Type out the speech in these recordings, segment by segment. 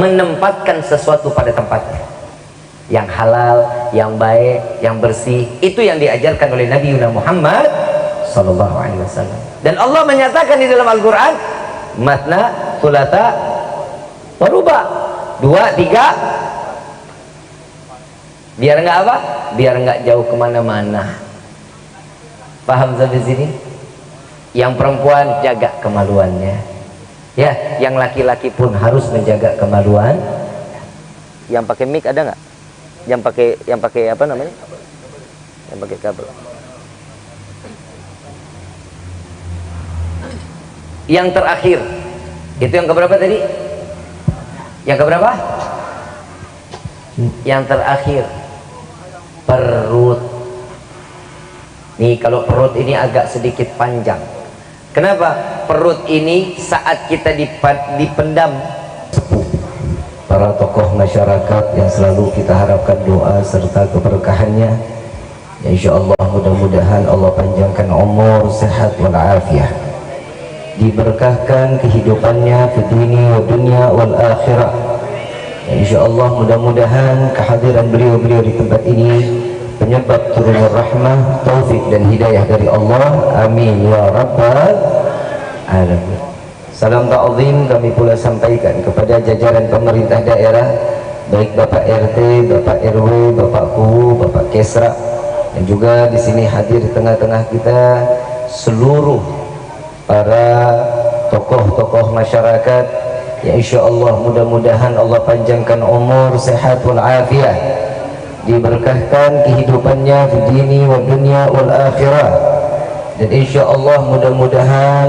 menempatkan sesuatu pada tempatnya yang halal, yang baik, yang bersih. Itu yang diajarkan oleh Nabi Muhammad sallallahu alaihi wasallam. Dan Allah menyatakan di dalam Al-Qur'an, matna, thulatha, waruba, 2, 3. Biar enggak apa? Biar enggak jauh kemana-mana. Paham sampai sini? Yang perempuan jaga kemaluannya, ya. Yang laki-laki pun harus menjaga kemaluan. Yang pakai mic ada nggak? Yang pakai apa namanya? Yang pakai kabel. Yang terakhir itu yang keberapa tadi? Yang keberapa? Yang terakhir, perut. Nih, kalau perut ini agak sedikit panjang. Kenapa? Perut ini saat kita dipendam, para tokoh masyarakat yang selalu kita harapkan doa serta keberkahannya, ya insyaallah mudah-mudahan Allah panjangkan umur, sehat walafiat, diberkahkan kehidupannya di dunia dunia wal akhirah. Ya insyaallah mudah-mudahan kehadiran beliau-beliau di tempat ini penyebab turunnya rahmah, taufik dan hidayah dari Allah. Amin ya rabbal alamin. Salam ta'zim kami pula sampaikan kepada jajaran pemerintah daerah, baik Bapak RT, Bapak RW, Bapak KU, Bapak Kesra, dan juga di sini hadir di tengah-tengah kita seluruh para tokoh-tokoh masyarakat. Ya insyaallah mudah-mudahan Allah panjangkan umur, sehat wal afiat, diberkahkan kehidupannya di dini wa dunia wal akhirah, dan insyaallah mudah-mudahan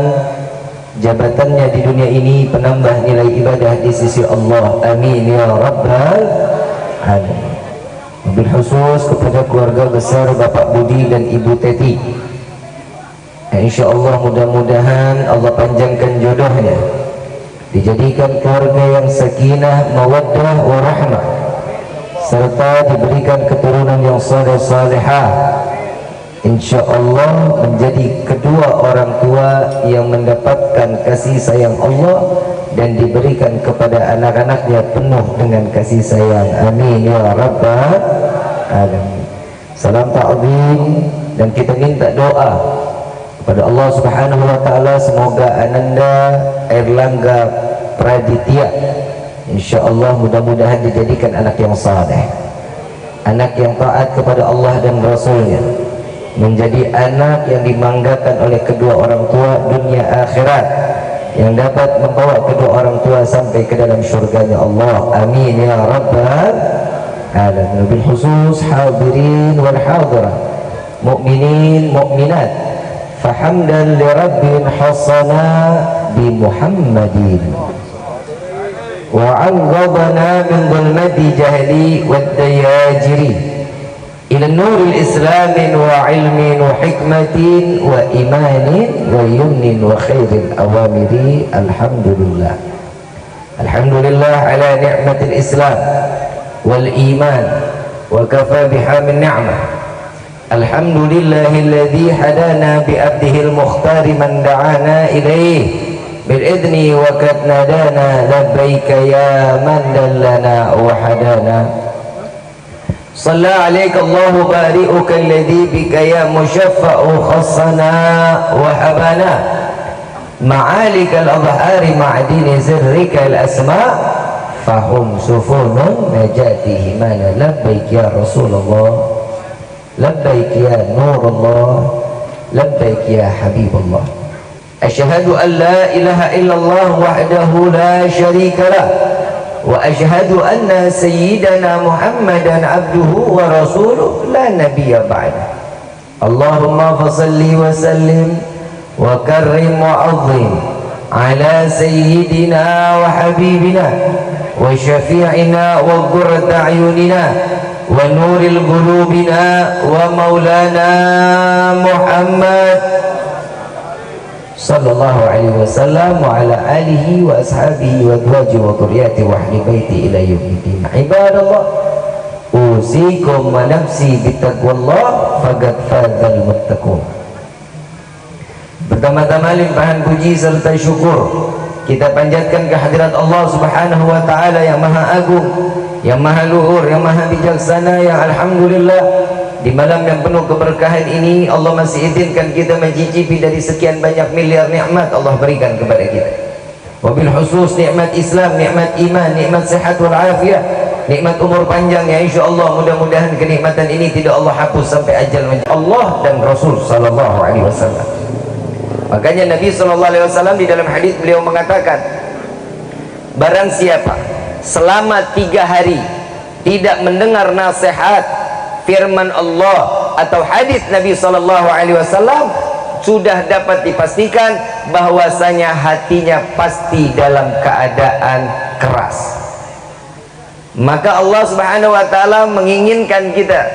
jabatannya di dunia ini penambah nilai ibadah di sisi Allah. Amin ya rabbal alamin. Wabil khusus kepada keluarga besar Bapak Budi dan Ibu Teti, insyaallah mudah-mudahan Allah panjangkan jodohnya, dijadikan keluarga yang sakinah, mawaddah, warahmah, serta diberikan keturunan yang saleh salihah, insyaallah menjadi kedua orang tua yang mendapatkan kasih sayang Allah dan diberikan kepada anak-anaknya penuh dengan kasih sayang. Amin ya rabbal alamin. Salam ta'zim, dan kita minta doa kepada Allah Subhanahu wa taala semoga Ananda Airlangga Praditya insyaallah mudah-mudahan dijadikan anak yang saleh, anak yang taat kepada Allah dan Rasulnya, menjadi anak yang dimanggakan oleh kedua orang tua dunia akhirat, yang dapat membawa kedua orang tua sampai ke dalam syurganya Allah. Amin ya rabbal alamin. Bil khusus hadirin wal hadirat, mukminin mukminat, fahamdan li rabbin hasana bi Muhammadin wa anqadhana min dhulmati jahli wad dayajiri ila nuril islamin wa ilmin wa hikmatin wa imanin wa yumnin wa khairil awamiri. Alhamdulillah, alhamdulillah ala ni'matil islam wal iman wa kafa biha min ni'mah. Alhamdulillahilladzi hadana bi abdihil mukhtar man da'ana ilaih bil idni wa kad nadana labbaika ya man dallana wa hadana. صلى عليك الله بارئك الذي بك يا مشفع خصنا وحبنا معالك الأظهار معدن سرك الأسماء فهم سفن نجاته مانا. لبيك يا رسول الله، لبيك يا نور الله، لبيك يا حبيب الله. أشهد أن لا إله إلا الله وحده لا شريك له، وأشهد أن سيدنا محمدا عبده ورسوله لا نبي بعده. اللهم فصل وسلم وكرم وعظم على سيدنا وحبيبنا وشفيعنا وقرة أعيننا ونور قلوبنا ومولانا محمد sallallahu alaihi wasallam wa ala alihi wa ashabihi wa azwajihi wa dhurriyyatihi wa ahli baiti ila yaumiddin. Ibadallah, usikum wa nafsi bittaqwallah faqad fazal muttaqun. Pertama-tama limpahan puji serta syukur kita panjatkan kehadirat Allah Subhanahu wa taala yang maha agung, yang maha luhur, yang maha bijaksana, yang alhamdulillah di malam yang penuh keberkahan ini Allah masih izinkan kita mencicipi dari sekian banyak miliar nikmat Allah berikan kepada kita. Wabil khusus nikmat Islam, nikmat iman, nikmat sehat wal afiat, nikmat umur panjang yang insyaallah mudah-mudahan kenikmatan ini tidak Allah hapus sampai ajal Allah dan Rasul sallallahu alaihi wasallam. Makanya Nabi sallallahu alaihi wasallam di dalam hadis beliau mengatakan, barang siapa selama 3 hari tidak mendengar nasihat, firman Allah atau hadis Nabi sallallahu alaihi wasallam, sudah dapat dipastikan bahwasanya hatinya pasti dalam keadaan keras. Maka Allah Subhanahu wa taala menginginkan kita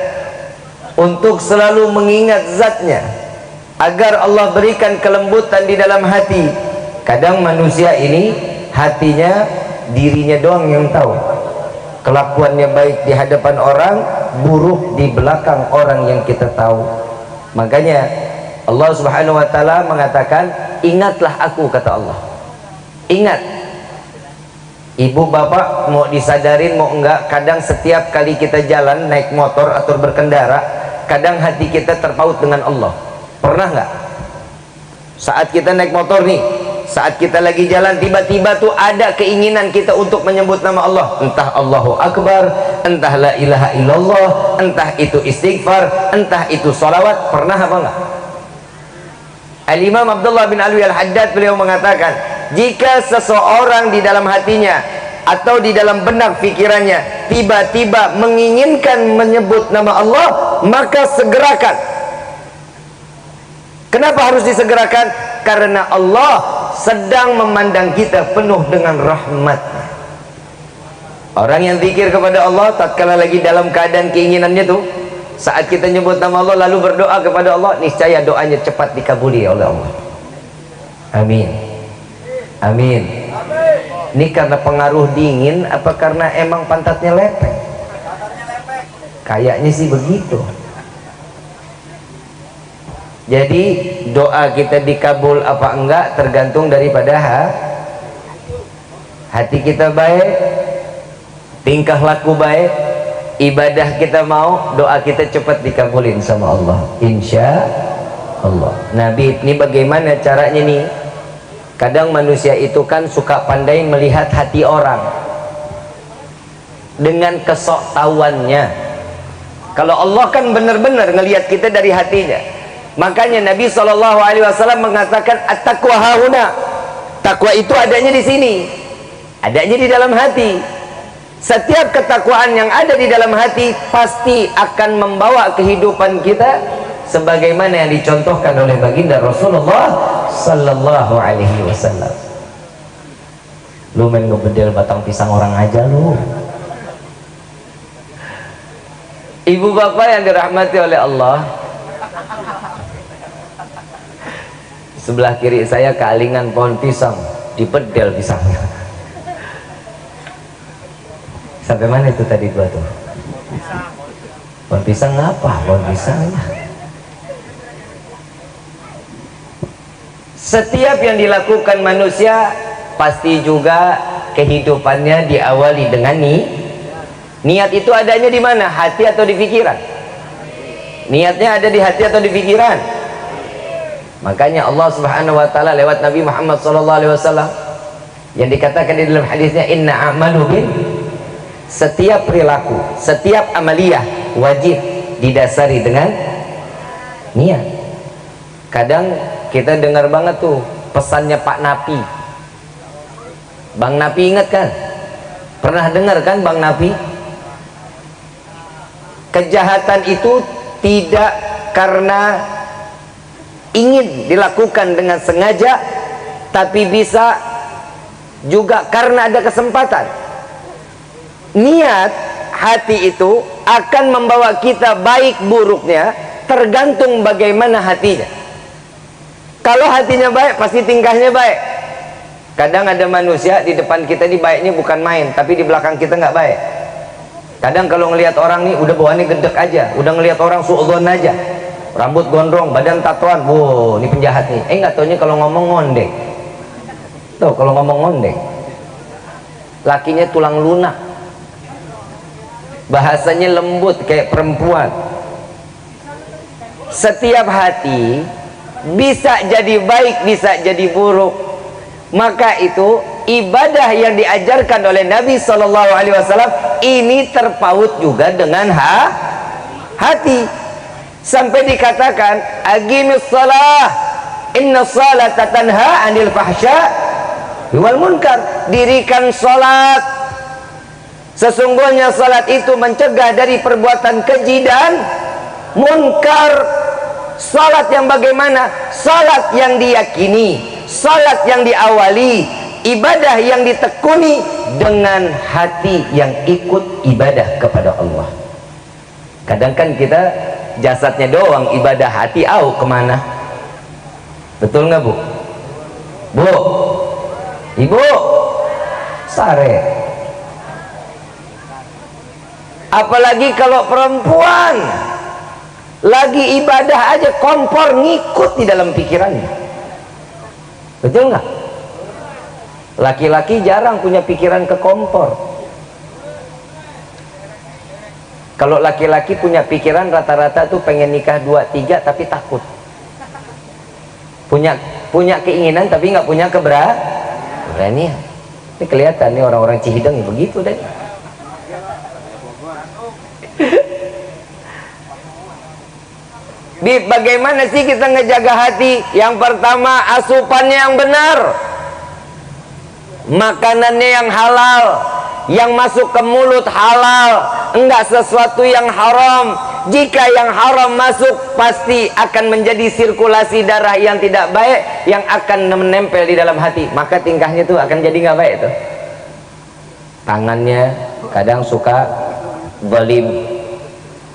untuk selalu mengingat zatnya agar Allah berikan kelembutan di dalam hati. Kadang manusia ini hatinya dirinya doang yang tahu, kelakuannya baik di hadapan orang, buruk di belakang orang yang kita tahu. Makanya Allah Subhanahu wa taala mengatakan, ingatlah aku, kata Allah. Ingat. Ibu bapak mau disadarin mau enggak, kadang setiap kali kita jalan naik motor atau berkendara, kadang hati kita terpaut dengan Allah. Pernah enggak? Saat kita naik motor nih, saat kita lagi jalan, tiba-tiba tuh ada keinginan kita untuk menyebut nama Allah. Entah Allahu Akbar, entah la ilaha illallah, entah itu istighfar, entah itu salawat. Pernah apa enggak? Al-Imam Abdullah bin Alwi Al-Haddad beliau mengatakan, jika seseorang di dalam hatinya atau di dalam benak pikirannya tiba-tiba menginginkan menyebut nama Allah, maka segerakan. Kenapa harus disegerakan? Karena Allah sedang memandang kita penuh dengan rahmat-Nya. Orang yang zikir kepada Allah tatkala lagi dalam keadaan keinginannya tuh, saat kita nyebut nama Allah lalu berdoa kepada Allah, niscaya doanya cepat dikabuli oleh Allah. Amin. Amin. Ini karena pengaruh dingin apa karena emang pantatnya lepek? Kayaknya sih begitu. Jadi doa kita dikabul apa enggak tergantung daripada hati kita baik, tingkah laku baik, ibadah kita mau, doa kita cepat dikabulin sama Allah, insya Allah. Nabi ini bagaimana caranya nih? Kadang manusia itu kan suka pandai melihat hati orang dengan kesoktahuannya. Kalau Allah kan benar-benar ngelihat kita dari hatinya. Makanya Nabi SAW mengatakan at-taqwa hahuna. Takwa itu adanya di sini, adanya di dalam hati. Setiap ketakwaan yang ada di dalam hati pasti akan membawa kehidupan kita sebagaimana yang dicontohkan oleh baginda Rasulullah sallallahu alaihi wasallam. Lu main ngebedel batang pisang orang aja lu. Ibu bapak yang dirahmati oleh Allah, sebelah kiri saya kealingan pohon pisang, dibedel pisangnya. Sampai mana itu tadi gua tuh? Pohon pisang apa? Pohon pisangnya. Setiap yang dilakukan manusia pasti juga kehidupannya diawali dengan niat. Itu adanya di mana? Hati atau di pikiran? Niatnya ada di hati atau di pikiran? Makanya Allah Subhanahu wa taala lewat Nabi Muhammad SAW yang dikatakan di dalam hadisnya, inna a'malu bin, setiap perilaku, setiap amaliyah wajib didasari dengan niat. Kadang kita dengar banget tuh pesannya Pak Napi. Bang Napi ingat kan? Pernah dengar kan Bang Napi? Kejahatan itu tidak karena ingin dilakukan dengan sengaja, tapi bisa juga karena ada kesempatan. Niat hati itu akan membawa kita baik buruknya tergantung bagaimana hatinya. Kalau hatinya baik pasti tingkahnya baik. Kadang ada manusia di depan kita ini baiknya bukan main, tapi di belakang kita nggak baik. Kadang kalau ngelihat orang nih udah bawaannya gedek aja, udah ngelihat orang suudzon aja, rambut gondrong, badan tatoan, wow ini penjahat nih. Nggak taunya kalau ngomong ngondek. Tuh kalau ngomong ngondek, lakinya tulang lunak, bahasanya lembut kayak perempuan. Setiap hati bisa jadi baik, bisa jadi buruk. Maka itu ibadah yang diajarkan oleh Nabi SAW ini terpaut juga dengan hati. Sampai dikatakan aqimus shalah inna sholata tanha 'anil fahsya wal munkar. Dirikan salat, sesungguhnya salat itu mencegah dari perbuatan keji dan munkar. Salat yang bagaimana? Salat yang diyakini, salat yang diawali, ibadah yang ditekuni dengan hati yang ikut ibadah kepada Allah. Kadang kan kita jasadnya doang ibadah, hati kemana? Betul nggak Bu? Bu, Ibu, sare. Apalagi kalau perempuan lagi ibadah aja kompor ngikut di dalam pikirannya. Betul nggak? Laki-laki jarang punya pikiran ke kompor. Kalau laki-laki punya pikiran rata-rata tuh pengen nikah 2-3 tapi takut. Punya keinginan tapi nggak punya keberanian. Ini kelihatan nih orang-orang Cihideng begitu deh. Bagaimana sih kita ngejaga hati? Yang pertama, asupannya yang benar, makanannya yang halal, yang masuk ke mulut halal, enggak sesuatu yang haram. Jika yang haram masuk, pasti akan menjadi sirkulasi darah yang tidak baik yang akan menempel di dalam hati. Maka tingkahnya tuh akan jadi nggak baik tuh. Tangannya kadang suka zalim,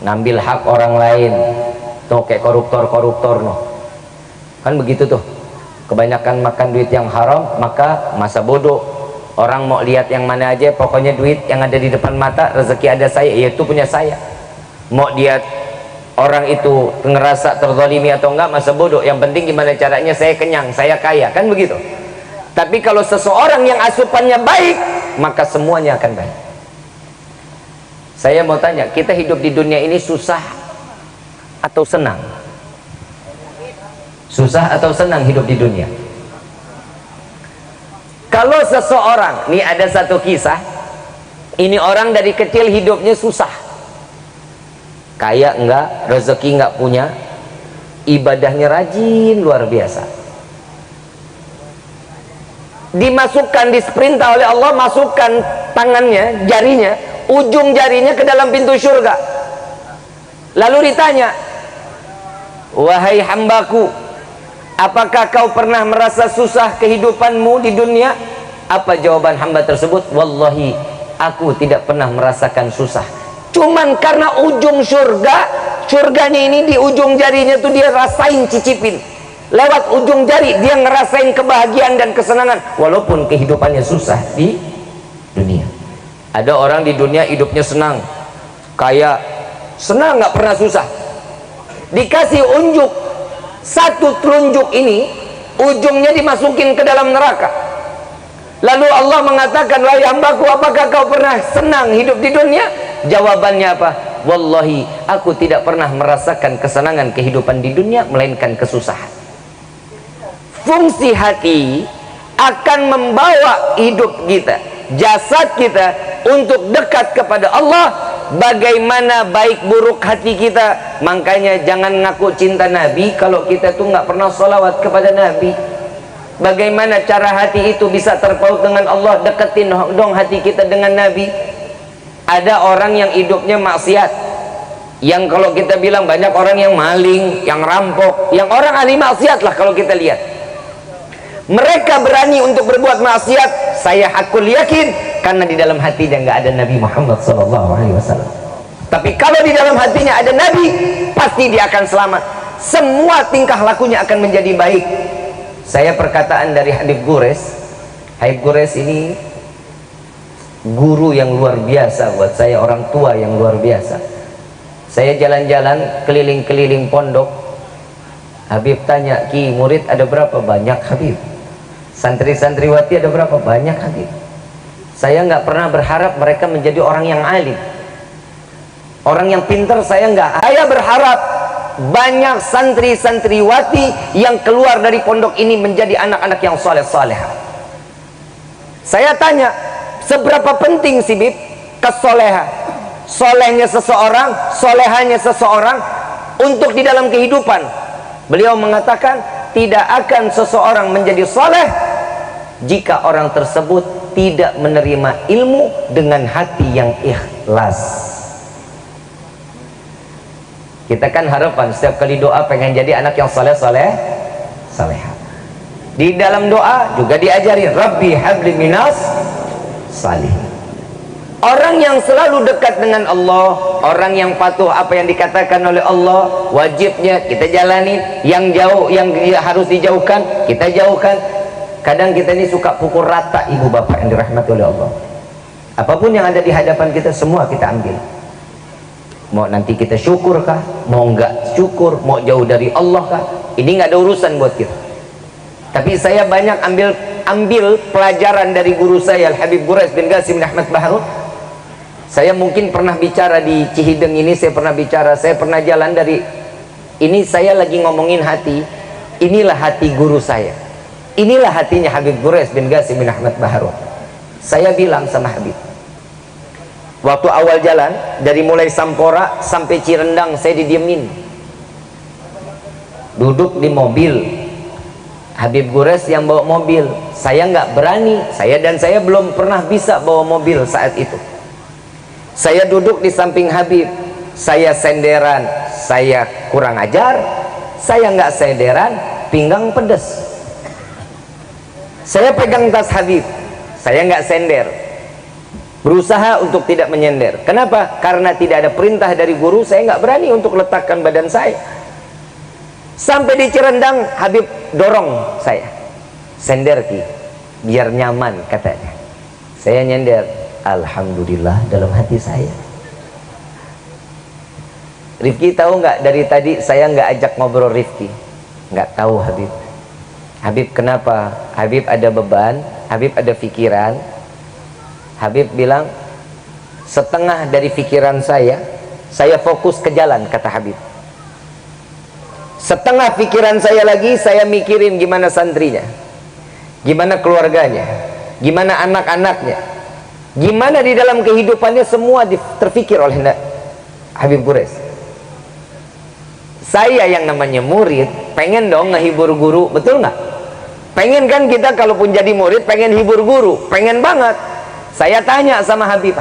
ngambil hak orang lain. Tuh kayak koruptor no. Kan begitu tuh. Kebanyakan makan duit yang haram, maka masa bodoh. Orang mau lihat yang mana aja, pokoknya duit yang ada di depan mata, rezeki ada saya, yaitu punya saya. Mau dia orang itu ngerasa terzalimi atau enggak, masa bodoh. Yang penting gimana caranya saya kenyang, saya kaya, kan begitu. Tapi kalau seseorang yang asupannya baik, maka semuanya akan baik. Saya mau tanya, kita hidup di dunia ini susah atau senang? Susah atau senang hidup di dunia? Kalau seseorang, nih ada satu kisah, ini orang dari kecil hidupnya susah, kaya enggak, rezeki enggak punya, ibadahnya rajin luar biasa. Dimasukkan, diperintah oleh Allah, masukkan tangannya, jarinya, ujung jarinya ke dalam pintu surga. Lalu ditanya, wahai hambaku, apakah kau pernah merasa susah kehidupanmu di dunia? Apa jawaban hamba tersebut? Wallahi, aku tidak pernah merasakan susah. Cuman karena ujung surganya ini di ujung jarinya tuh dia rasain, cicipin. Lewat ujung jari dia ngerasain kebahagiaan dan kesenangan, walaupun kehidupannya susah di dunia. Ada orang di dunia hidupnya senang, kaya, senang, nggak pernah susah. Dikasih unjuk, satu telunjuk ini ujungnya dimasukin ke dalam neraka. Lalu Allah mengatakan, wahai hambaku, apakah kau pernah senang hidup di dunia? Jawabannya apa? Wallahi, aku tidak pernah merasakan kesenangan kehidupan di dunia, melainkan kesusahan. Fungsi hati akan membawa hidup kita, jasad kita untuk dekat kepada Allah. Bagaimana baik buruk hati kita. Makanya jangan ngaku cinta Nabi kalau kita tuh nggak pernah sholawat kepada Nabi. Bagaimana cara hati itu bisa terpaut dengan Allah? Deketin dong hati kita dengan Nabi. Ada orang yang hidupnya maksiat, yang kalau kita bilang banyak orang yang maling, yang rampok, yang orang ahli maksiat lah kalau kita lihat. Mereka berani untuk berbuat maksiat, saya hakul yakin karena di dalam hatinya nggak ada Nabi Muhammad SAW. Tapi kalau di dalam hatinya ada Nabi, pasti dia akan selamat. Semua tingkah lakunya akan menjadi baik. Saya perkataan dari Habib Gures. Habib Gures ini guru yang luar biasa buat saya, orang tua yang luar biasa. Saya jalan-jalan keliling-keliling pondok, Habib tanya, Ki, murid ada berapa banyak Habib? Santri-santriwati ada berapa? Banyak Habib. Saya nggak pernah berharap mereka menjadi orang yang alim, orang yang pintar. Saya nggak. Saya berharap banyak santri-santriwati yang keluar dari pondok ini menjadi anak-anak yang soleh-soleh. Saya tanya, seberapa penting sih Bib kesolehan, solehnya seseorang, solehannya seseorang untuk di dalam kehidupan? Beliau mengatakan, tidak akan seseorang menjadi soleh jika orang tersebut tidak menerima ilmu dengan hati yang ikhlas. Kita kan harapan setiap kali doa pengen jadi anak yang soleh-soleh, soleha. Di dalam doa juga diajari Rabbi habli minas salih. Orang yang selalu dekat dengan Allah, orang yang patuh apa yang dikatakan oleh Allah, wajibnya kita jalani, yang jauh, yang harus dijauhkan kita jauhkan. Kadang kita ini suka pukul rata ibu bapak yang dirahmati oleh Allah. Apapun yang ada di hadapan kita semua kita ambil. Mau nanti kita syukur kah, mau enggak syukur, mau jauh dari Allah kah, ini nggak ada urusan buat kita. Tapi saya banyak ambil pelajaran dari guru saya Al Habib Quraish bin Qasim bin Ahmad Bahrut. Saya mungkin pernah bicara di Cihideng ini, saya pernah jalan dari ini, saya lagi ngomongin hati. Inilah hati guru saya, inilah hatinya Habib Quraish bin Qasim bin Ahmad Bahrut. Saya bilang sama Habib, waktu awal jalan dari mulai Sampora sampai Cirendang saya didiemin, duduk di mobil. Habib Quraish yang bawa mobil, saya nggak berani, saya belum pernah bisa bawa mobil saat itu. Saya duduk di samping Habib, saya senderan, saya kurang ajar, saya nggak senderan, pinggang pedes. Saya pegang tas Habib, saya nggak sender, berusaha untuk tidak menyender. Kenapa? Karena tidak ada perintah dari guru, saya nggak berani untuk letakkan badan saya. Sampai di Cirendang, Habib dorong saya, sender Ki, biar nyaman katanya. Saya nyender, alhamdulillah dalam hati saya. Rifki tahu nggak, dari tadi saya nggak ajak ngobrol Rifki, nggak tahu Habib. Habib kenapa? Habib ada beban, Habib ada pikiran. Habib bilang, setengah dari pikiran saya fokus ke jalan, kata Habib. Setengah pikiran saya lagi, saya mikirin gimana santrinya, gimana keluarganya, gimana anak-anaknya, gimana di dalam kehidupannya, semua terfikir oleh Habib Quraish. Saya yang namanya murid pengen dong ngehibur guru, betul nggak? Pengen kan kita kalaupun jadi murid pengen hibur guru, pengen banget. Saya tanya sama Habib,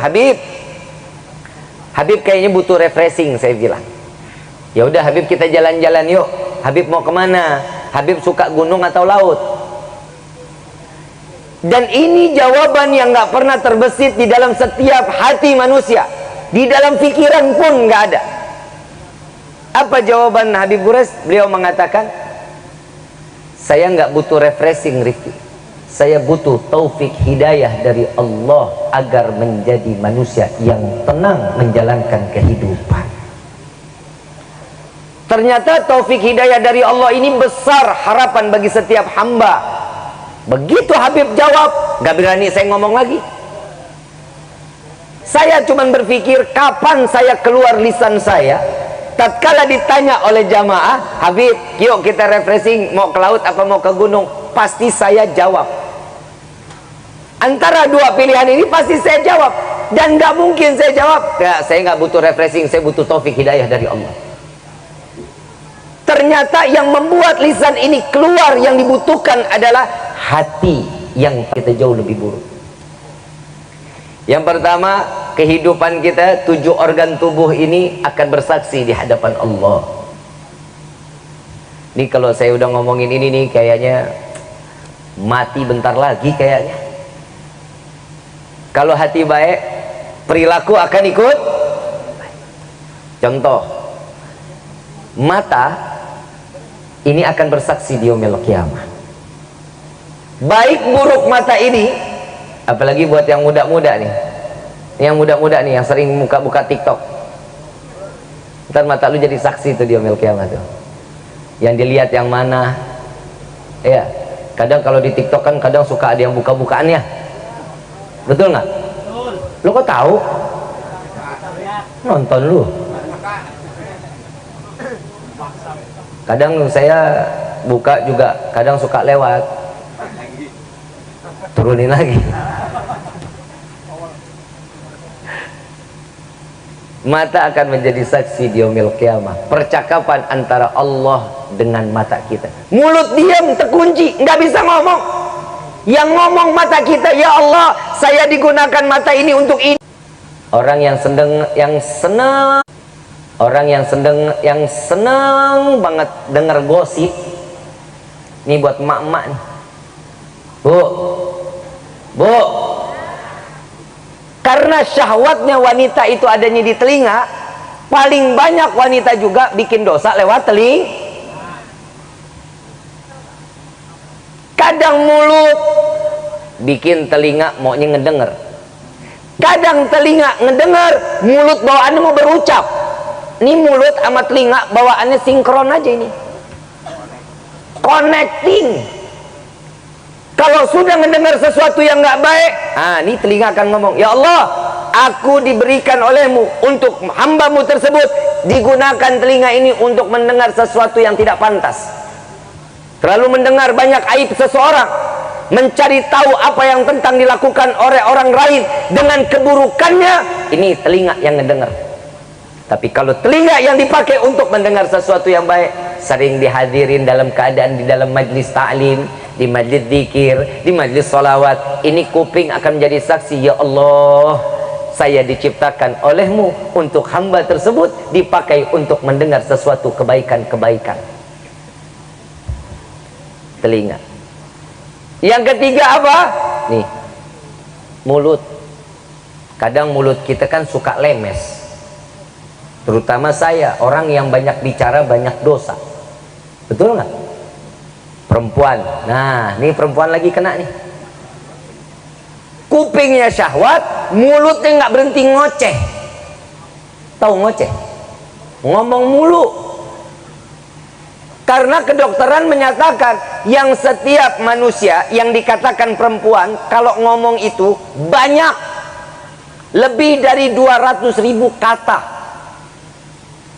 Habib kayaknya butuh refreshing, saya bilang. Ya udah Habib, kita jalan-jalan yuk. Habib mau kemana? Habib suka gunung atau laut? Dan ini jawaban yang nggak pernah terbesit di dalam setiap hati manusia, di dalam pikiran pun nggak ada. Apa jawaban Habib Quraish? Beliau mengatakan, saya nggak butuh refreshing Rifki, saya butuh taufik hidayah dari Allah agar menjadi manusia yang tenang menjalankan kehidupan. Ternyata taufik hidayah dari Allah ini besar harapan bagi setiap hamba. Begitu Habib jawab, gak berani saya ngomong lagi. Saya cuma berpikir, kapan saya keluar lisan saya tatkala ditanya oleh jamaah, Habib yuk kita refreshing, mau ke laut apa mau ke gunung? Pasti saya jawab. Antara dua pilihan ini pasti saya jawab. Dan gak mungkin saya jawab, ya, saya gak butuh refreshing, saya butuh taufik hidayah dari Allah. Ternyata yang membuat lisan ini keluar, yang dibutuhkan adalah hati yang kita jauh lebih buruk. Yang pertama, kehidupan kita, 7 organ tubuh ini akan bersaksi di hadapan Allah. Ini kalau saya udah ngomongin ini nih, kayaknya mati bentar lagi kayaknya. Kalau hati baik, perilaku akan ikut. Contoh, mata ini akan bersaksi di yaumil qiyamah. Baik buruk mata ini, apalagi buat yang muda-muda nih, yang muda-muda nih yang sering buka TikTok, ntar mata lu jadi saksi tuh di yaumil qiyamah tuh. Yang dilihat yang mana, ya Kadang kalau di TikTok kan kadang suka ada yang buka-bukaan ya. Betul nggak? Lu kok tahu? Nonton lu. Kadang saya buka juga, kadang suka lewat. Turunin lagi. Mata akan menjadi saksi di yaumil qiyamah. Percakapan antara Allah dengan mata kita. Mulut diam, terkunci, nggak bisa ngomong. Yang ngomong mata kita, ya Allah, saya digunakan mata ini untuk ini. Orang yang senang, orang yang senang banget dengar gosip. Ini buat emak-emak nih. Bu, karena syahwatnya wanita itu adanya di telinga, paling banyak wanita juga bikin dosa lewat telinga. Kadang mulut bikin telinga maunya ngedenger, kadang telinga ngedenger, mulut bawaannya mau berucap. Ini mulut sama telinga bawaannya sinkron aja, ini connecting. Kalau sudah mendengar sesuatu yang nggak baik, ini telinga akan ngomong, ya Allah, aku diberikan olehmu untuk hambamu tersebut, digunakan telinga ini untuk mendengar sesuatu yang tidak pantas. Terlalu mendengar banyak aib seseorang, mencari tahu apa yang tentang dilakukan oleh orang lain dengan keburukannya, ini telinga yang ngedengar. Tapi kalau telinga yang dipakai untuk mendengar sesuatu yang baik, sering dihadirin dalam keadaan di dalam majlis ta'lim, di majlis dzikir, di majlis sholawat, ini kuping akan menjadi saksi, ya Allah, saya diciptakan olehmu untuk hamba tersebut dipakai untuk mendengar sesuatu kebaikan-kebaikan. Telinga. Yang ketiga apa? Nih, mulut. Kadang mulut kita kan suka lemes. Terutama saya, orang yang banyak bicara banyak dosa. Betul nggak? Perempuan. Nah, ini perempuan lagi kena nih. Kupingnya syahwat, mulutnya nggak berhenti ngoceh. Tahu ngoceh? Ngomong mulu. Karena kedokteran menyatakan yang setiap manusia yang dikatakan perempuan kalau ngomong itu banyak, lebih dari 200.000 kata.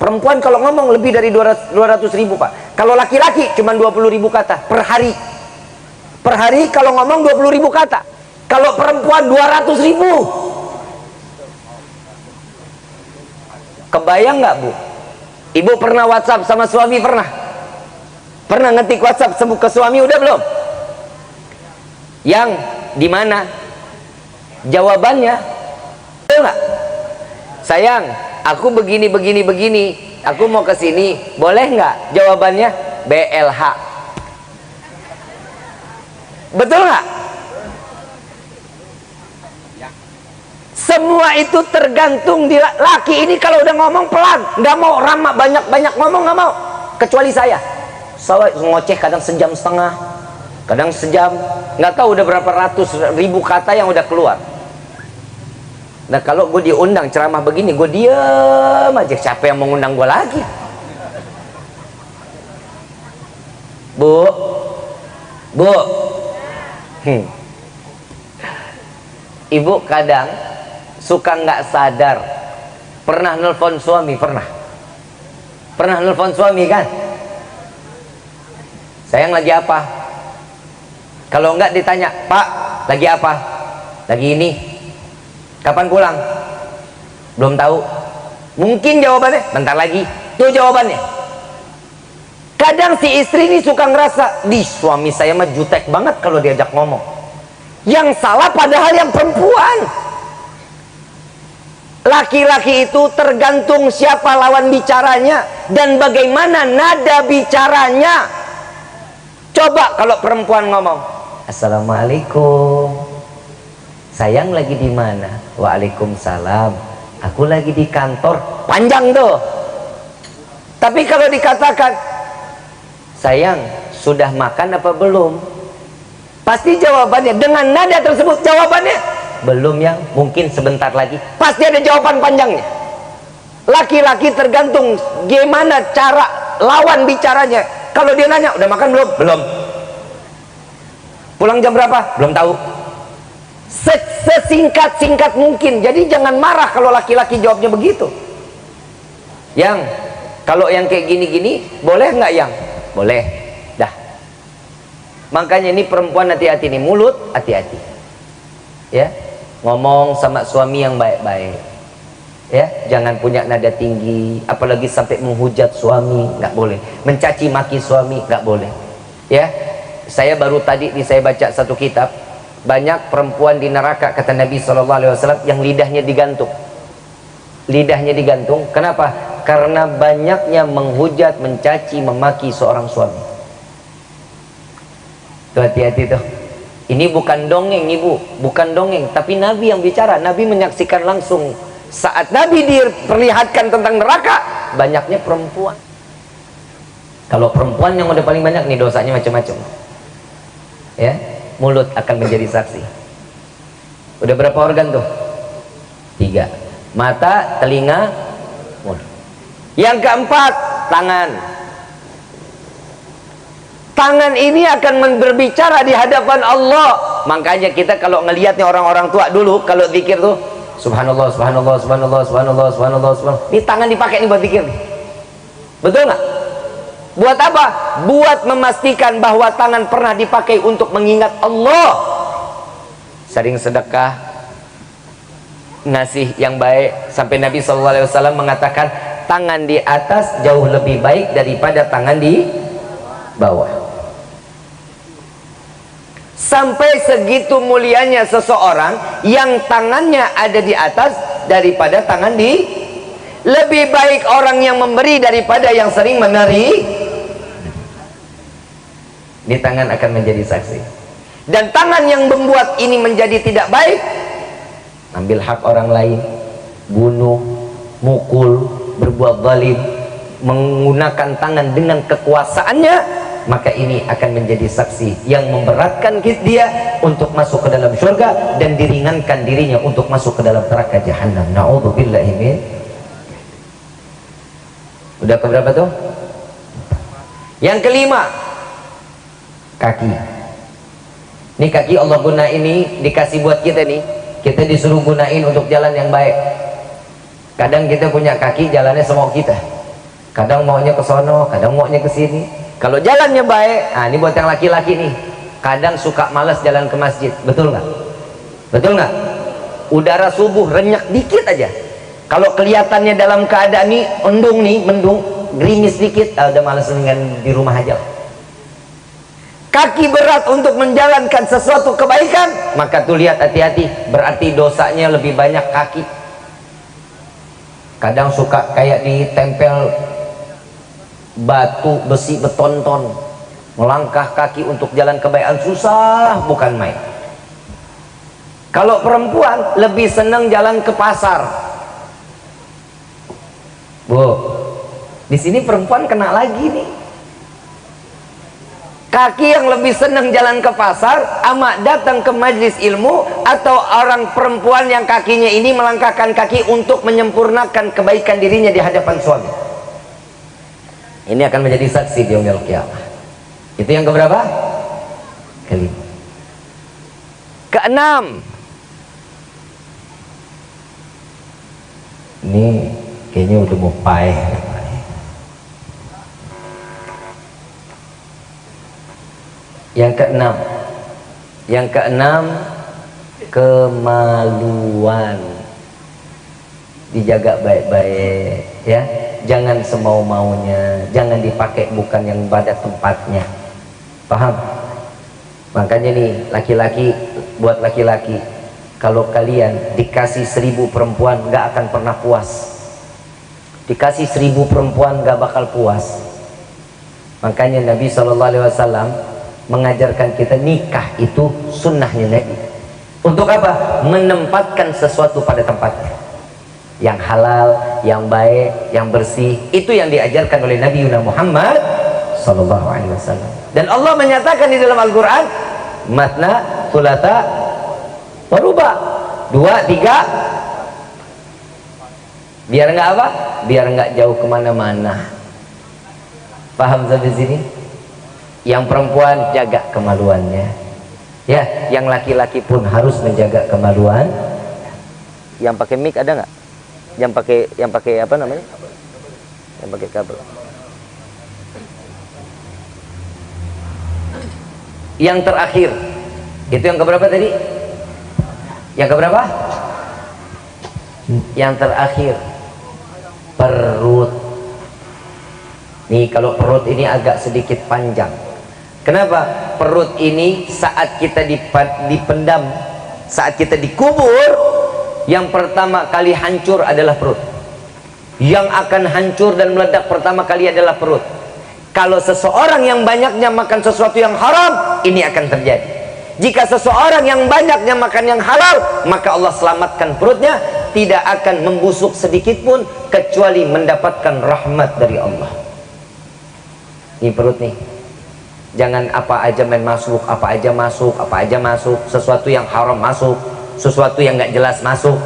Perempuan kalau ngomong lebih dari 200.000 Pak. Kalau laki-laki cuma 20.000 kata per hari. Per hari kalau ngomong 20.000 kata. Kalau perempuan 200.000. Kebayang nggak Bu? Ibu pernah WhatsApp sama suami? Pernah ngetik WhatsApp ke suami? Udah belum? Yang di mana? Jawabannya, betul nggak? Sayang, aku begini, aku mau ke sini, boleh nggak? Jawabannya BLH. Betul nggak? Semua itu tergantung di laki ini. Kalau udah ngomong pelan, nggak mau ramah, banyak ngomong nggak mau. Kecuali saya ngoceh kadang sejam setengah, kadang sejam, nggak tahu udah berapa ratus ribu kata yang udah keluar. Nah kalau gue diundang ceramah begini, gue diam aja. Siapa yang mengundang gue lagi? Bu, ibu kadang suka nggak sadar pernah nelpon suami, pernah nelpon suami kan? Sayang lagi apa? Kalau enggak ditanya, Pak lagi apa? Lagi ini. Kapan pulang? Belum tahu. Mungkin jawabannya bentar lagi. Tuh jawabannya. Kadang si istri ini suka ngerasa, di suami saya mah jutek banget kalau diajak ngomong. Yang salah padahal yang perempuan. Laki-laki itu tergantung siapa lawan bicaranya dan bagaimana nada bicaranya. Coba kalau perempuan ngomong, Assalamualaikum, sayang lagi di mana? Waalaikumsalam, aku lagi di kantor. Panjang tuh. Tapi kalau dikatakan, sayang sudah makan apa belum? Pasti jawabannya dengan nada tersebut, jawabannya belum ya, mungkin sebentar lagi. Pasti ada jawaban panjangnya. Laki-laki tergantung gimana cara lawan bicaranya. Kalau dia nanya, udah makan belum? Belum. Pulang jam berapa? Belum tahu. Sesingkat-singkat mungkin. Jadi jangan marah kalau laki-laki jawabnya begitu. Yang kalau yang kayak gini-gini boleh nggak yang? Boleh. Dah. Makanya ini perempuan hati-hati nih, mulut hati-hati. Ya, ngomong sama suami yang baik-baik. Ya, jangan punya nada tinggi, apalagi sampai menghujat suami, nggak boleh. Mencaci maki suami, nggak boleh. Ya, saya baru tadi saya baca satu kitab, banyak perempuan di neraka kata Nabi SAW yang lidahnya digantung. Lidahnya digantung, kenapa? Karena banyaknya menghujat, mencaci, memaki seorang suami. Tuh hati-hati tuh. Ini bukan dongeng ibu, bukan dongeng, tapi Nabi yang bicara. Nabi menyaksikan langsung. Saat Nabi diperlihatkan tentang neraka, banyaknya perempuan. Kalau perempuan yang udah paling banyak nih dosanya macam-macam. Ya, mulut akan menjadi saksi. Udah berapa organ tuh? 3. Mata, telinga, mulut. Yang keempat, tangan. Tangan ini akan berbicara di hadapan Allah. Makanya kita kalau ngelihatnya orang-orang tua dulu kalau zikir tuh subhanallah, subhanallah, subhanallah, subhanallah, subhanallah, subhanallah. Ini tangan dipakai nih buat zikir nih. Betul nggak? Buat apa? Buat memastikan bahwa tangan pernah dipakai untuk mengingat Allah. Sering sedekah, ngasih yang baik, sampai Nabi SAW mengatakan tangan di atas jauh lebih baik daripada tangan di bawah. Sampai segitu mulianya seseorang yang tangannya ada di atas daripada tangan di. Lebih baik orang yang memberi daripada yang sering meneri. Ini tangan akan menjadi saksi. Dan tangan yang membuat ini menjadi tidak baik, ambil hak orang lain, bunuh, mukul, berbuat zalim, menggunakan tangan dengan kekuasaannya, maka ini akan menjadi saksi yang memberatkan dia untuk masuk ke dalam surga dan diringankan dirinya untuk masuk ke dalam neraka jahanam. Na'udzubillahi min. Udah keberapa tuh? Yang kelima, kaki. Ini kaki Allah guna ini dikasih buat kita nih. Kita disuruh gunain untuk jalan yang baik. Kadang kita punya kaki jalannya semau kita. Kadang maunya ke sono, kadang maunya ke sini. Kalau jalannya baik, nah ini buat yang laki-laki nih. Kadang suka malas jalan ke masjid, betul nggak? Betul nggak? Udara subuh renyak dikit aja. Kalau kelihatannya dalam keadaan nih mendung, gerimis dikit, udah malas dengan di rumah aja. Kaki berat untuk menjalankan sesuatu kebaikan, maka tuh lihat hati-hati, berarti dosanya lebih banyak kaki. Kadang suka kayak ditempel batu, besi, betonton, melangkah kaki untuk jalan kebaikan susah bukan main. Kalau perempuan lebih senang jalan ke pasar. Bu, di sini perempuan kena lagi nih. Kaki yang lebih senang jalan ke pasar, ama datang ke majlis ilmu, atau orang perempuan yang kakinya ini melangkahkan kaki untuk menyempurnakan kebaikan dirinya di hadapan suami. Ini akan menjadi saksi di yaumil qiyamah. Itu yang keberapa? Kelima. Keenam. Ini kayaknya udah mau payah. Yang keenam. Yang keenam, kemaluan. Dijaga baik-baik, ya. Jangan semau-maunya, jangan dipakai bukan yang pada tempatnya. Paham? Makanya nih laki-laki, buat laki-laki, kalau kalian dikasih 1000 perempuan gak akan pernah puas. Dikasih 1000 perempuan gak bakal puas. Makanya Nabi SAW mengajarkan kita nikah itu sunnahnya Nabi. Untuk apa? Menempatkan sesuatu pada tempatnya. Yang halal, yang baik, yang bersih, itu yang diajarkan oleh Nabi Muhammad SAW. Dan Allah menyatakan di dalam Al-Quran, matna, thulatha, waruba, 2, 3. Biar nggak apa? Biar nggak jauh kemana-mana. Paham sampai sini? Yang perempuan jaga kemaluannya, Ya, yang laki-laki pun harus menjaga kemaluan. Yang pakai mic ada nggak? Yang pakai apa namanya? Yang pakai kabel. Yang terakhir, itu yang keberapa tadi? Yang keberapa? Yang terakhir, perut. Nih, kalau perut ini agak sedikit panjang. Kenapa? Perut ini saat kita dipendam, saat kita dikubur, yang pertama kali hancur adalah perut. Yang akan hancur dan meledak pertama kali adalah perut. Kalau seseorang yang banyaknya makan sesuatu yang haram, ini akan terjadi. Jika seseorang yang banyaknya makan yang halal, maka Allah selamatkan perutnya, tidak akan membusuk sedikit pun kecuali mendapatkan rahmat dari Allah. Ini perut nih, jangan apa aja main masuk, apa aja masuk, apa aja masuk, sesuatu yang haram masuk, sesuatu yang nggak jelas masuk.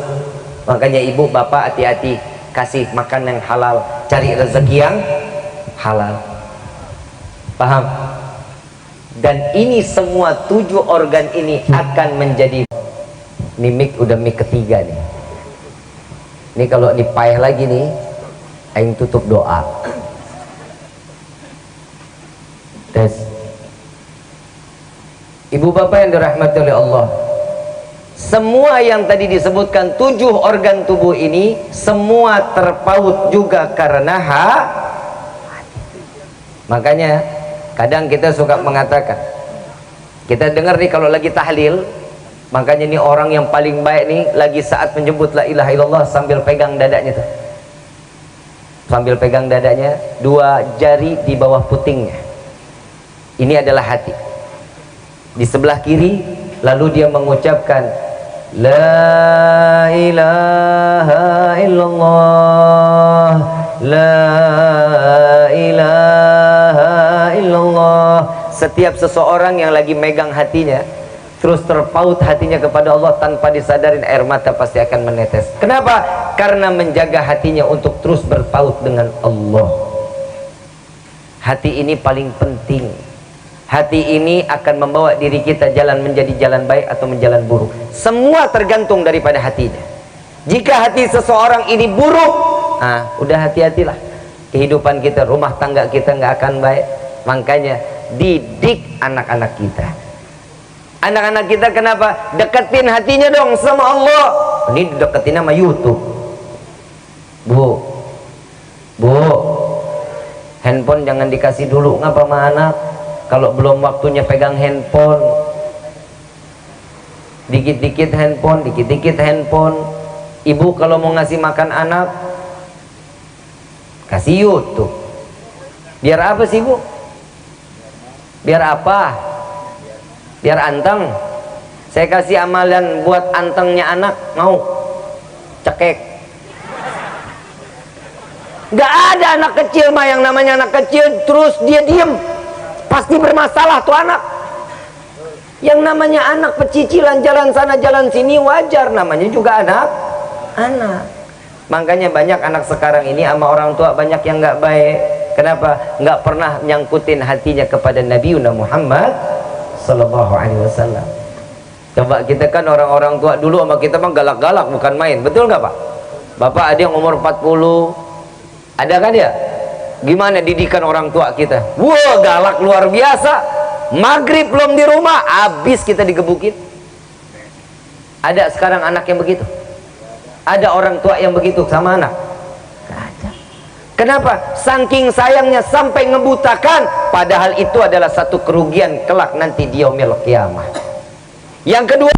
Makanya ibu bapak hati-hati, kasih makan yang halal, cari rezeki yang halal. Paham? Dan ini semua 7 organ ini akan menjadi, ini mic udah mic ketiga nih. Ini kalau dipayah lagi nih, aing tutup doa. Tes. Ibu bapak yang dirahmati oleh Allah, semua yang tadi disebutkan 7 organ tubuh ini semua terpaut juga karena makanya kadang kita suka mengatakan, kita dengar nih kalau lagi tahlil, makanya ini orang yang paling baik nih lagi saat menyebut la ilaha illallah sambil pegang dadanya tuh, sambil pegang dadanya, 2 jari di bawah putingnya, ini adalah hati. Di sebelah kiri lalu dia mengucapkan la ilaha illallah, la ilaha illallah. Setiap seseorang yang lagi megang hatinya terus terpaut hatinya kepada Allah, tanpa disadarin air mata pasti akan menetes. Kenapa? Karena menjaga hatinya untuk terus berpaut dengan Allah. Hati ini paling penting. Hati ini akan membawa diri kita jalan menjadi jalan baik atau menjalan buruk. Semua tergantung daripada hatinya. Jika hati seseorang ini buruk, udah hati-hatilah. Kehidupan kita, rumah tangga kita nggak akan baik. Makanya didik anak-anak kita. Anak-anak kita kenapa? Deketin hatinya dong sama Allah. Ini deketin sama YouTube. Bu, handphone jangan dikasih dulu ngapa sama anak. Kalau belum waktunya pegang handphone, dikit-dikit handphone, dikit-dikit handphone. Ibu kalau mau ngasih makan anak, kasih YouTube. Biar apa sih bu? Biar apa? Biar anteng. Saya kasih amalan buat antengnya anak, mau? Cekek. Gak ada anak kecil mah yang namanya anak kecil terus dia diem, pasti bermasalah tuh anak. Yang namanya anak pecicilan jalan sana jalan sini wajar, namanya juga anak. Makanya banyak anak sekarang ini sama orang tua banyak yang nggak baik. Kenapa? Nggak pernah nyangkutin hatinya kepada Nabi Muhammad Sallallahu Alaihi Wasallam. Coba kita kan orang-orang tua dulu sama kita mah galak-galak bukan main, betul nggak pak? Bapak ada yang umur 40, ada kan ya? Gimana didikan orang tua kita? Wah galak luar biasa. Maghrib belum di rumah, habis kita digebukin. Ada sekarang anak yang begitu? Ada orang tua yang begitu sama anak? Gak ada. Kenapa? Saking sayangnya sampai ngebutakan, padahal itu adalah satu kerugian kelak nanti di yaumil qiyamah. Yang kedua,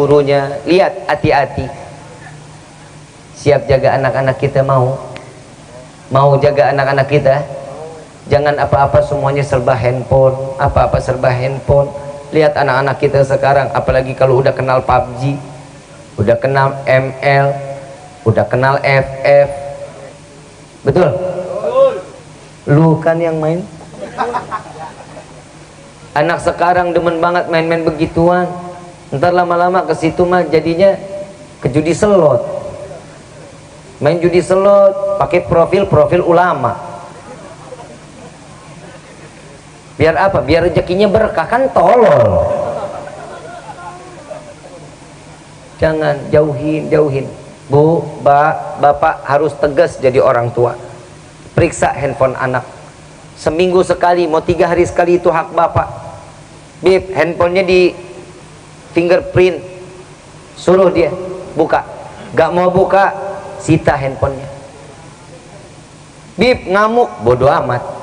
gurunya. Lihat, hati-hati. Siap jaga anak-anak kita, mau jaga anak-anak kita. Jangan apa-apa semuanya serba handphone, apa-apa serba handphone. Lihat anak-anak kita sekarang, apalagi kalau udah kenal PUBG, udah kenal ML, udah kenal FF. Betul? Lu kan yang main. Anak sekarang demen banget main-main begituan. Ntar lama-lama ke situ mah jadinya ke judi slot. Main judi slot pakai profil ulama. Biar apa? Biar rezekinya berkah, kan tolol. Jangan, jauhin. Bu, bapak harus tegas jadi orang tua. Periksa handphone anak seminggu sekali, mau 3 hari sekali, itu hak bapak. Bib, handphonenya di fingerprint, suruh dia buka. Gak mau buka, sita handphonenya. Bib, ngamuk, bodoh amat.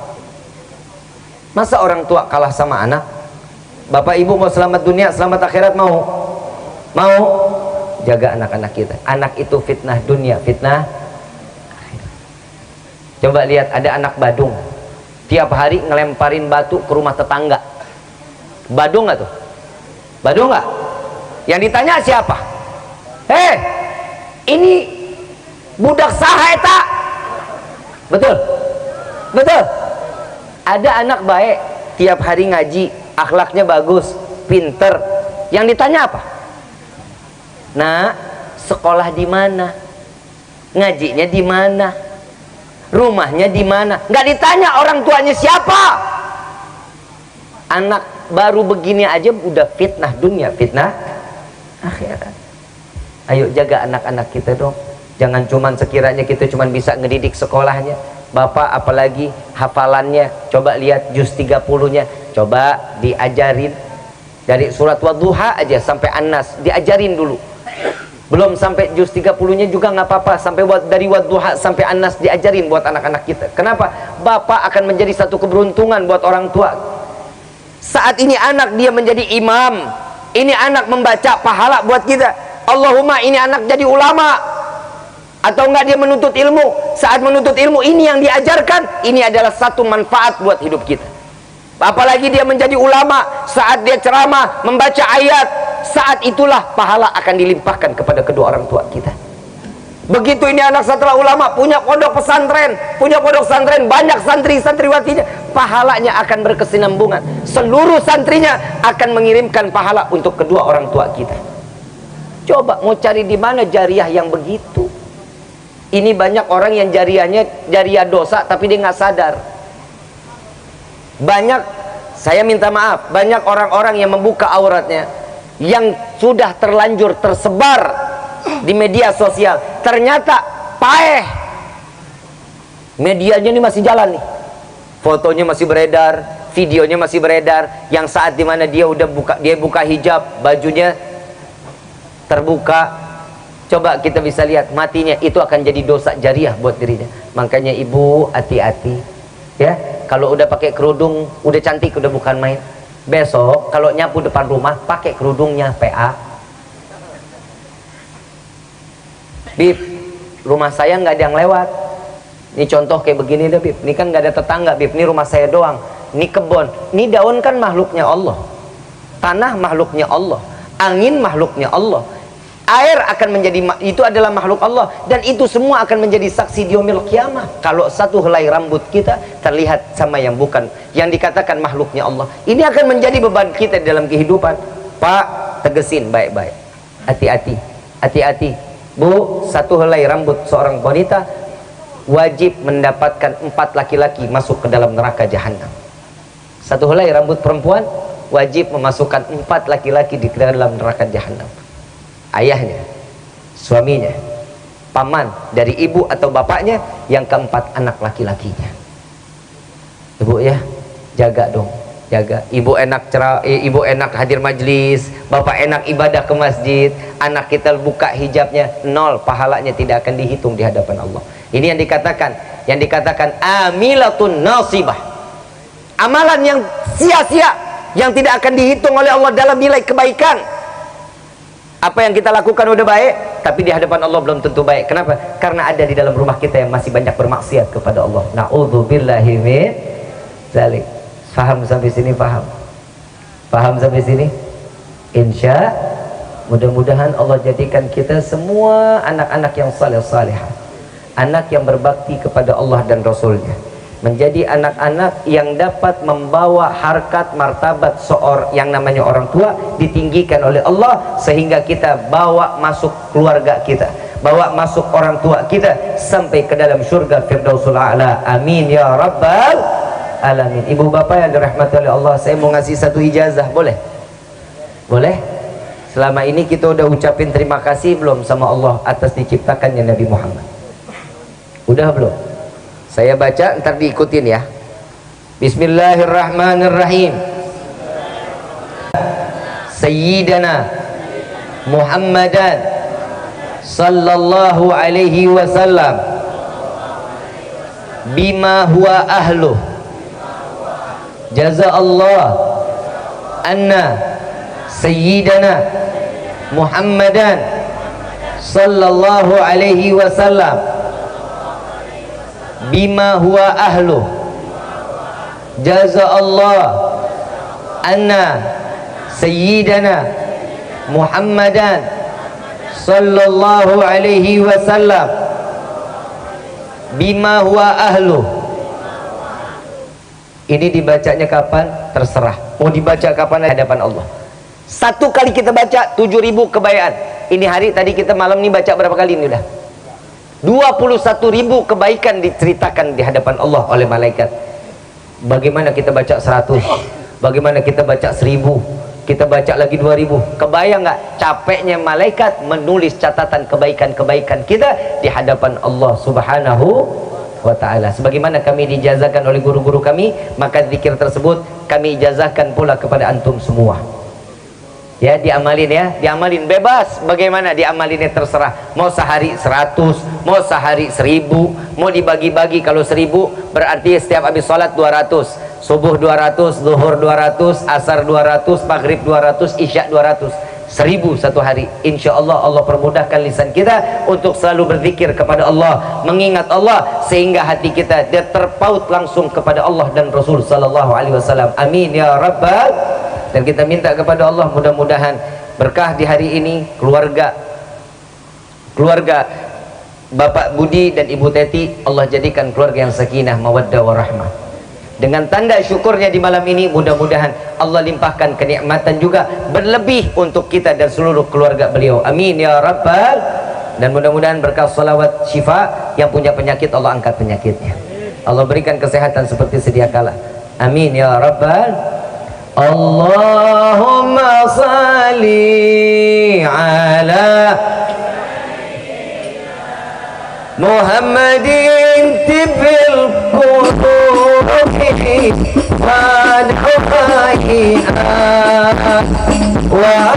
Masa orang tua kalah sama anak? Bapak ibu mau selamat dunia, selamat akhirat, mau? Jaga anak-anak kita. Anak itu fitnah dunia, fitnah akhirat. Coba lihat, ada anak badung, tiap hari ngelemparin batu ke rumah tetangga. Badung nggak tuh? Badung nggak? Yang ditanya siapa? Ini budak saha eta? Betul? Ada anak baik, tiap hari ngaji, akhlaknya bagus, pinter. Yang ditanya apa? Nah, sekolah di mana? Ngajinya di mana? Rumahnya di mana? Nggak ditanya orang tuanya siapa. Anak baru begini aja udah fitnah dunia, fitnah akhirat. Ayo jaga anak-anak kita dong. Jangan cuman sekiranya kita cuman bisa ngedidik sekolahnya. Bapak apalagi hafalannya, coba lihat juz 30-nya, coba diajarin dari surat Wadduha aja sampai An-Nas, diajarin dulu. Belum sampai juz 30-nya juga nggak apa-apa, sampai dari Wadduha sampai An-Nas diajarin buat anak-anak kita. Kenapa? Bapak akan menjadi satu keberuntungan buat orang tua. Saat ini anak dia menjadi imam, ini anak membaca, pahala buat kita. Allahumma ini anak jadi ulama, atau enggak dia menuntut ilmu. Saat menuntut ilmu, ini yang diajarkan, ini adalah satu manfaat buat hidup kita. Apalagi dia menjadi ulama, saat dia ceramah membaca ayat, saat itulah pahala akan dilimpahkan kepada kedua orang tua kita. Begitu ini anak setelah ulama, punya pondok pesantren, banyak santri santriwatinya, pahalanya akan berkesinambungan. Seluruh santrinya akan mengirimkan pahala untuk kedua orang tua kita. Coba mau cari di mana jariah yang begitu? Ini banyak orang yang jariahnya jariah dosa tapi dia nggak sadar. Banyak, saya minta maaf, banyak orang-orang yang membuka auratnya yang sudah terlanjur tersebar di media sosial, ternyata paeh. Medianya ini masih jalan nih, fotonya masih beredar, videonya masih beredar, yang saat dimana dia udah buka hijab, bajunya terbuka. Coba kita bisa lihat, matinya itu akan jadi dosa jariah buat dirinya. Makanya ibu hati-hati ya, kalau udah pakai kerudung, udah cantik, udah bukan main. Besok kalau nyapu depan rumah pakai kerudungnya PA. Bib, rumah saya nggak ada yang lewat. Ini contoh kayak begini deh Bib, ini kan nggak ada tetangga Bib, ini rumah saya doang. Ini kebun, ini daun kan makhluknya Allah, tanah makhluknya Allah, angin makhluknya Allah, air akan menjadi, itu adalah makhluk Allah, dan itu semua akan menjadi saksi di yaumil kiamah. Kalau satu helai rambut kita terlihat sama yang bukan, yang dikatakan makhluknya Allah, ini akan menjadi beban kita dalam kehidupan. Pak, tegesin baik-baik, hati-hati Bu, satu helai rambut seorang wanita wajib mendapatkan 4 laki-laki masuk ke dalam neraka jahanam. Satu helai rambut perempuan wajib memasukkan 4 laki-laki di dalam neraka jahanam. Ayahnya, suaminya, paman dari ibu atau bapaknya, yang keempat anak laki-lakinya. Ibu ya, jaga dong, jaga. Ibu enak hadir majlis, bapak enak ibadah ke masjid, anak kita buka hijabnya, 0 pahalanya, tidak akan dihitung di hadapan Allah. Ini yang dikatakan amilatun nasibah, amalan yang sia-sia, yang tidak akan dihitung oleh Allah dalam nilai kebaikan. Apa yang kita lakukan udah baik, tapi di hadapan Allah belum tentu baik. Kenapa? Karena ada di dalam rumah kita yang masih banyak bermaksiat kepada Allah. Na'udzubillahi min dzalik. Faham sampai sini? Paham? Paham sampai sini? Insya mudah-mudahan Allah jadikan kita semua anak-anak yang saleh-salehah, anak yang berbakti kepada Allah dan Rasulnya, menjadi anak-anak yang dapat membawa harkat martabat yang namanya orang tua ditinggikan oleh Allah, sehingga kita bawa masuk keluarga kita, bawa masuk orang tua kita sampai ke dalam surga Firdausul A'la. Amin ya rabbal alamin. Ibu bapak yang dirahmati oleh Allah, saya mau ngasih satu ijazah, boleh? Boleh? Selama ini kita udah ucapin terima kasih belum sama Allah atas diciptakannya Nabi Muhammad? Udah belum? Saya baca, ntar diikutin ya. Bismillahirrahmanirrahim. Sayyidana Muhammadan sallallahu alaihi wasallam bima huwa ahluh jazaallah anna sayyidana Muhammadan sallallahu alaihi wasallam bima huwa ahlu jazaallah anna sayyidana Muhammadan sallallahu alaihi wasallam bima huwa ahlu. Ini dibacanya kapan? Terserah, mau dibaca kapan di hadapan Allah. Satu kali kita baca 7.000 kebaikan. Ini hari tadi kita malam nih baca berapa kali ini udah? 21.000 kebaikan diceritakan di hadapan Allah oleh malaikat. Bagaimana kita baca 100? Bagaimana kita baca 1000? Kita baca lagi 2000. Kebayang nggak capeknya malaikat menulis catatan kebaikan-kebaikan kita di hadapan Allah Subhanahu wa ta'ala. Sebagaimana kami dijazakan oleh guru-guru kami, maka zikir tersebut kami ijazahkan pula kepada antum semua. Ya, diamalin ya, diamalin bebas. Bagaimana diamalinnya terserah. Mau sehari 100, mau sehari 1000, mau dibagi-bagi. Kalau 1000 berarti setiap habis sholat 200, subuh 200, zuhur 200, asar 200, maghrib 200, isya 200. 1000 satu hari. Insya Allah Allah permudahkan lisan kita untuk selalu berzikir kepada Allah, mengingat Allah, sehingga hati kita dia terpaut langsung kepada Allah dan Rasul sallallahu alaihi wasallam. Amin ya rabbal. Dan kita minta kepada Allah mudah-mudahan berkah di hari ini keluarga Bapak Budi dan Ibu Teti Allah jadikan keluarga yang sakinah, mawaddah warahmah. Dengan tanda syukurnya di malam ini mudah-mudahan Allah limpahkan kenikmatan juga berlebih untuk kita dan seluruh keluarga beliau. Amin ya rabbal. Dan mudah-mudahan berkah salawat syifa, yang punya penyakit Allah angkat penyakitnya, Allah berikan kesehatan seperti sedia kala. Amin ya rabbal. Allahumma salli ala Muhammadin tibil qulubi wa du'aiha wa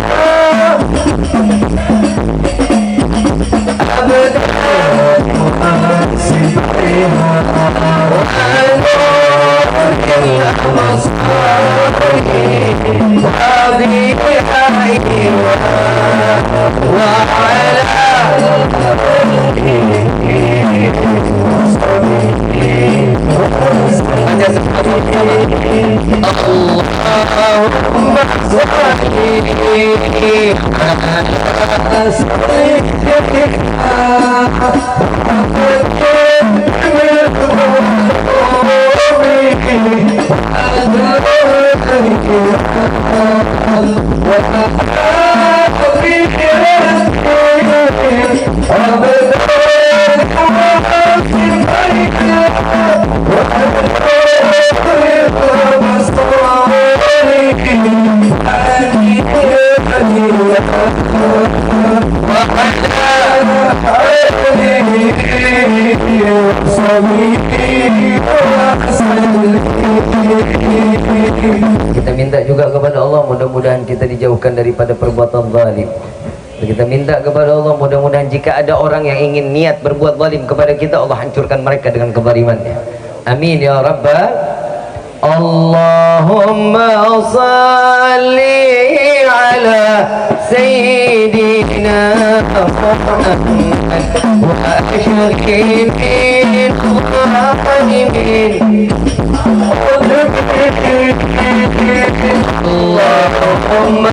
abdan sibaiha Kita minta juga kepada Allah mudah-mudahan kita dijauhkan daripada perbuatan zalim. Kita minta kepada Allah mudah-mudahan jika ada orang yang ingin niat berbuat zalim kepada kita, Allah hancurkan mereka dengan kezalimannya. Amin ya rabbal. Allahumma salli على سيدنا محمد وأشركين الظالمين اللهم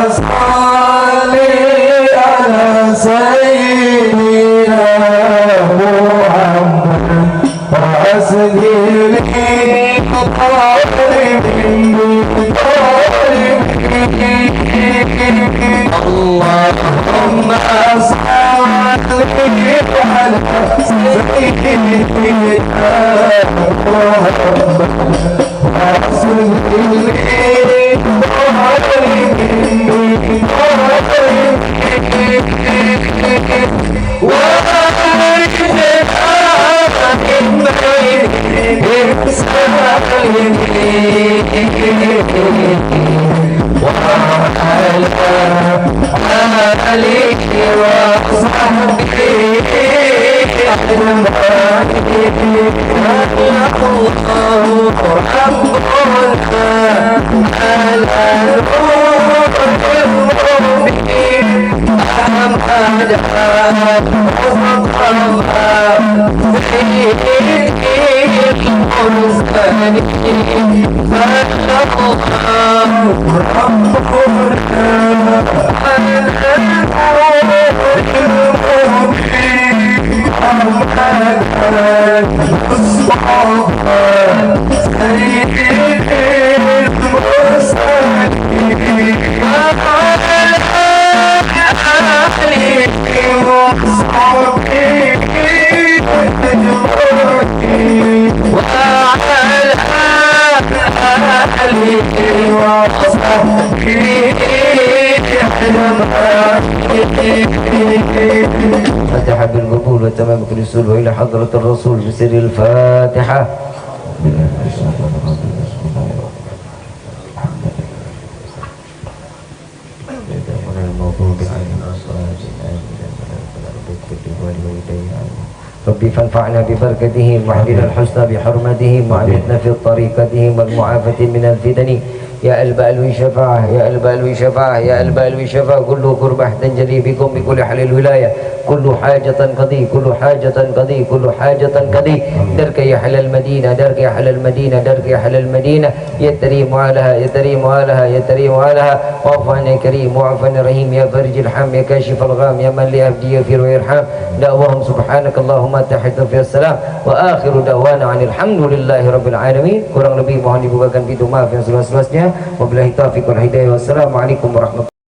صل على سيدنا محمد وأشركين اللهم صل على سيدنا محمد وأسلم اللهم صل على فتح بالقبول وتمام كل السؤال وإلى حضرة الرسول بسر الفاتحة. ربي فانفعنا ببركتهم واحلنا الحسنى بحرمتهم وعبدنا في طريقتهم والمعافاة من الفتن يا البألوي شفاعة يا البألوي شفاعة يا البألوي شفاعة كل قربة تنجلي بكم بكل حال الولاية كل حاجة قضي كل حاجة قضي كل حاجة قضي درك يا حل المدينة درك يا حل المدينة درك يا حل المدينة يتريم علىها يتريم علىها يتريم علىها وعفان يا كريم وعفان رحيم يا فرج الحم يا كاشف الغام يا من لأبدي يغفر ويرحم دعوهم سبحانك اللهم تحية في السلام وآخر دعوانا عن الحمد لله رب العالمين. Kurang lebih mohon dibukakan pintu maaf yang seluas-luasnya. Wabillahi taufiq wal hidayah. Wassalamualaikum warahmatullahi wabarakatuh.